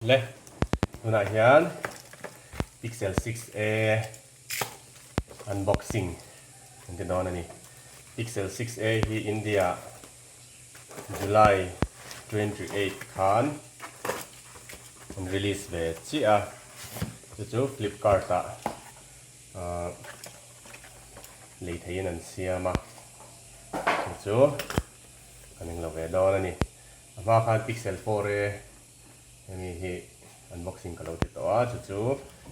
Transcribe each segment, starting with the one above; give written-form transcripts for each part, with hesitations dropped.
Le tuna hian Pixel 6a unboxing ang ginawa na ni Pixel 6a hi India July 28 khan ang release ve chi a chu Flipkart ta lei thain an siama chu kaning lo ve do na ni ama khan Pixel 4aนี่ฮีอันบ็อกซิ่งกับเราติดต่อจู่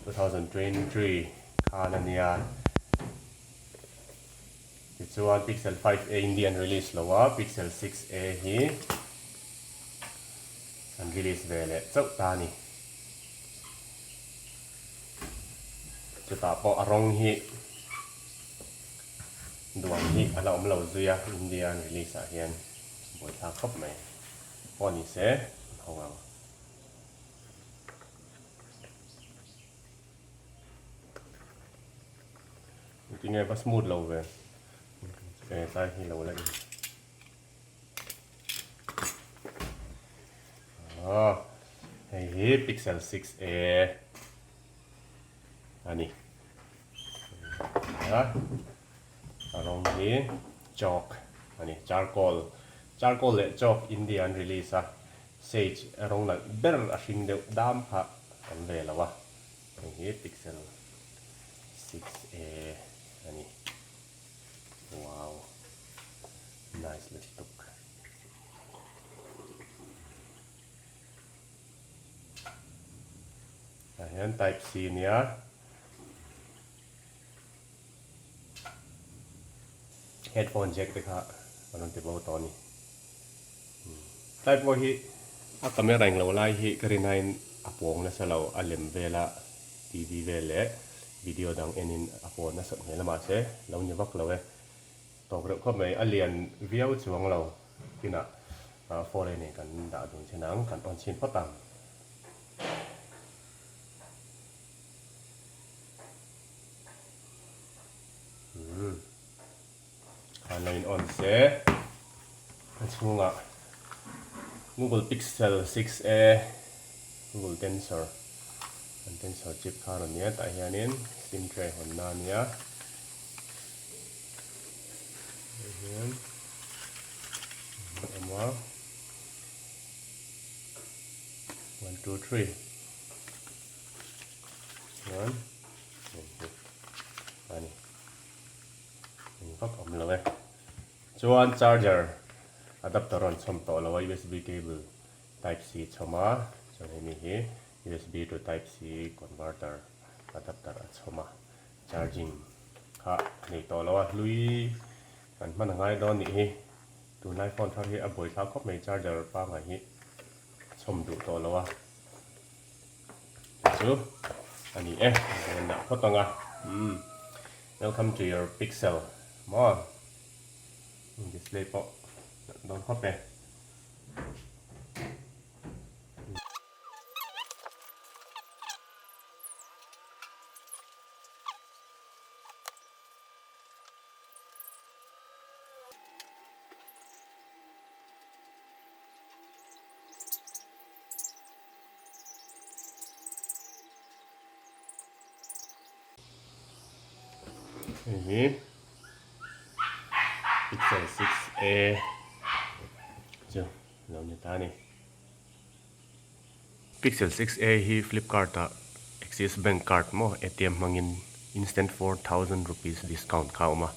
2023คานาเนียจู่อัน Pixel 5a Indian release แล้วว่า Pixel 6a ฮีอัน release เวลเจ้าตานี่จุดตาปออารมณ์ฮีดวงฮีเราไม่เราzuya Indian release อ่ะเฮียนบอยทางครบไหมพอนี่เสียของเราจริงไงก็สมูทเราเลยใส่ให้เราเลยไอ้ Pixel 6a อันนี้นะลองนี้จอกอันนี้ charcoal เลยจอก Indian release อะ sage ลองนั้นเบอร์ชิงเดียวดำค่ะอันเดียววะไอ้ Pixel 6a อันนี้ว้าว nice little look อันนี้ Type C เนี่ย headphone jack เลยค่ะมันต้องติดไว้ตอนนี้ Type ว่าฮีอาตมาแรงเราไล่ฮีกระไรอัพวงนะสเราอัลเลมเวลาทีวีเวลวิดีโอดังเอ็นินอัพวงนะสักเมื่อละมาเช่เราเนี่ยวักเราต่อเรื่องข้อมูลอันเรียนวิวช่วงเราที่น่ะฟอร์เรนกันด่าดูเช่นนั้นกันออนชินพัตตังอันนี้ออนเซ่ช่วงGoogle Pixel 6a Google Tensor Tensor chip ข้างนี้แต่เฮียนี่ซิมเทรย์คนนั้นเนี่ยเอามา 1 2 3 1อันนี้ก็เอามาเลยจวน charger adapter on ชมต่อแล้ว USB cable Type C ชมมาจนนี้ USB to Type C converter adapter ชมมา charging ค่ะนี่ต่อแล้วลุยมันง่ายดอนนี่ตัวไอโฟนเขาที่อัพบอยเขาก็ไม่ charger ป้าไงชมดูต่อแล้วจูอันนี้เงินหนักก็ต้องWelcome to your Pixel มอdisplay ปะโดนเข้าไปนี่ Pixel 6a เจ้าเราเนี่ยตานี่ Pixel 6a ที่ Flipkart อ่ะ Axis Bank Card มั้ง ATM มังอิน instant 4,000 rupees discount เข้ามา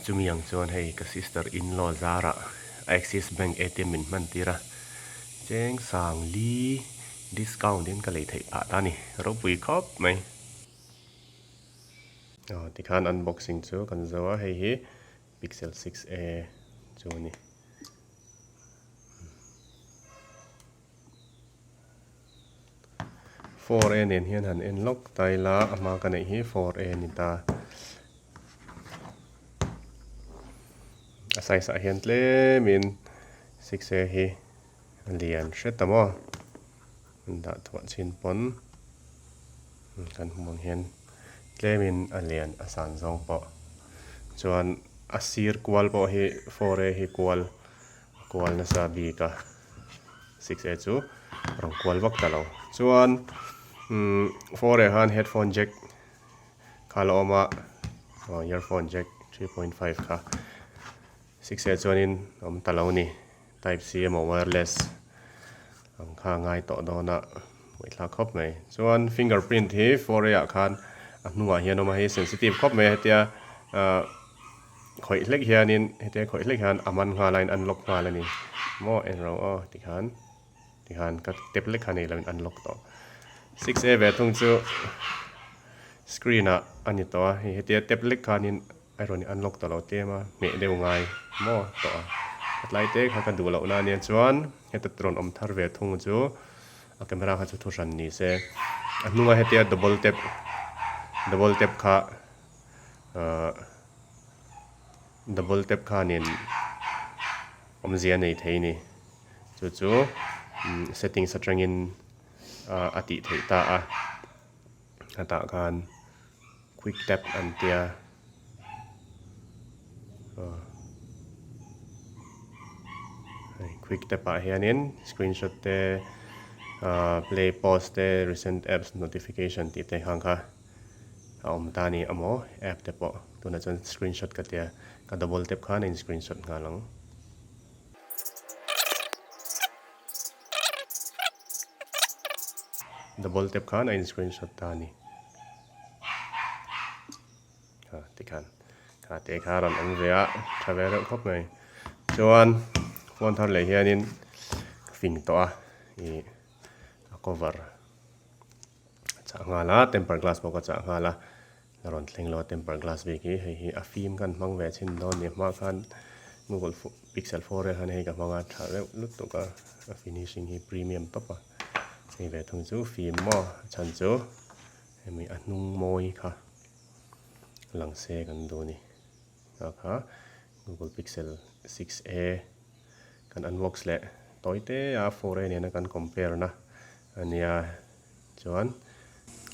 จุมีอย่างชวนให้กับ sister in law Zara Axis Bank ATM มินมันตีระแจ้งสั่งลี discount เด่นก็เลยไทยป่าตานี่เราปุยครบไหมที่ข้าน unboxing จูกันจะว่าให้ Pixel 6a จูนี่4a เนี่ยเฮียนหันเอ็นล็อกไตละมากันไอ้ 4a นี่ตาใส่สายเฮียนเล่มิน 6a ฮีเลียนเช็ดตะมอมันดัดถวัดชินปนกันมองเห็นเล่มินเลียนอาสานซองปะจวนอาซีร์กวลปะฮี 4a ฮีกวลนะซาบีกะ 6a จู รองกวลวักตลอดส่วน4A ฮัน headphone jack คาร์ลอมา earphone jack 3.5 ค่ะ 6A ส่วนนี้ตลอดนี่ Type C มา wireless ข้างง่ายต่อโดนไว้ลากครบไหมส่วน fingerprint ที่ 4A คันนัวเฮียนมาให้ sensitive ครบไหมเดียข่อยเล็กเฮียนี่เดียข่อยเล็กเฮียนมันงาไลน์อันล็อกมาแล้วนี่มอเอ็นเราติคันก็เต็บเล็กคันนี้เราอันล็อกต่อ 6A แบบทุ่งจูสกรีนอันนี้ต่อเดียเต็บเล็กคันนี้ไอ้เรานี่อันล็อกต่อเราเตี้ยมาเมเดียวง่ายมอต่อไลท์เต็กเขากันดูเราหน้าเนี่ยส่วนเตรอนทาร์เวทุ่งจูkamera kha chu thusan ni se anunga hetia double tap kha double tap kha nin omzia nei thei ni chu setting satrangin ati thei ta ata kan quick tap an tia quick tap hianin screenshot te play pause te recent apps notification ti te hang kha ta ni amo app te po tuna chon screenshot ka tia ka double tap kha in screenshot nga lang double tap kha in screenshot ta ni ti khan ka te kha ran an vea travel khop mai chuan phone thar le hianin fing to cover จะงาละ temper glass บอกว่าจะงาละรอนเล็งล้อ temper glass วิกี้ให้อาฟิล์มกันมังแวชินโดนเนี่ยมาคัน Google Pixel 4เลยคันให้กับมังอาถ่ายแล้วลุกตัวก็ finishing ให้ premium ต๊อปอ่ะให้แบบทุ่งจูฟิล์มมั่วชันจูให้มีอันนุ่งมอยค่ะหลังเซกันดูนี่นะคะ Google Pixel 6a กัน unbox แหละตัวเตะ 4a เนี่ยนะกัน compare นะอันนี้จวน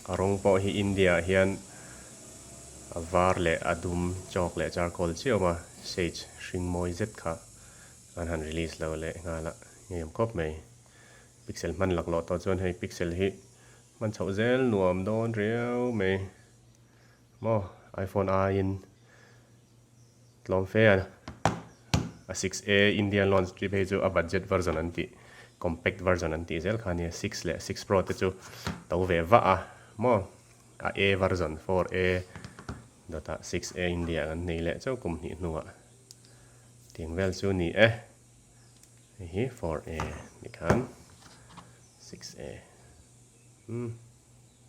อารมณ์พอที่อินเดียเฮียนวาร์เล่อดุมช็อกเล่จาร์โคลเชียวมาเซจชิงมอยเซ็ตค่ะอันหันรีลีสแล้วเล่งานละเงียบครบไหมพิกเซลมันหลักหลอดต่อจวนให้พิกเซลที่มันเฉาเซลหน่วมโดนเรียวไหมมอ iPhone R อินลอมเฟีย 6a Indian launch ที่เป็นจูbudget version นั่นที่compact version นั่นที่เซลคันนี้6และ6 Pro ที่จูตัวเวฟะมอA version 4A ดอท 6A India กันนี่แหละเจ้ากลุ่มนี้นัวเตียงเวลจูนี่นี่ 4A นี่คัน 6A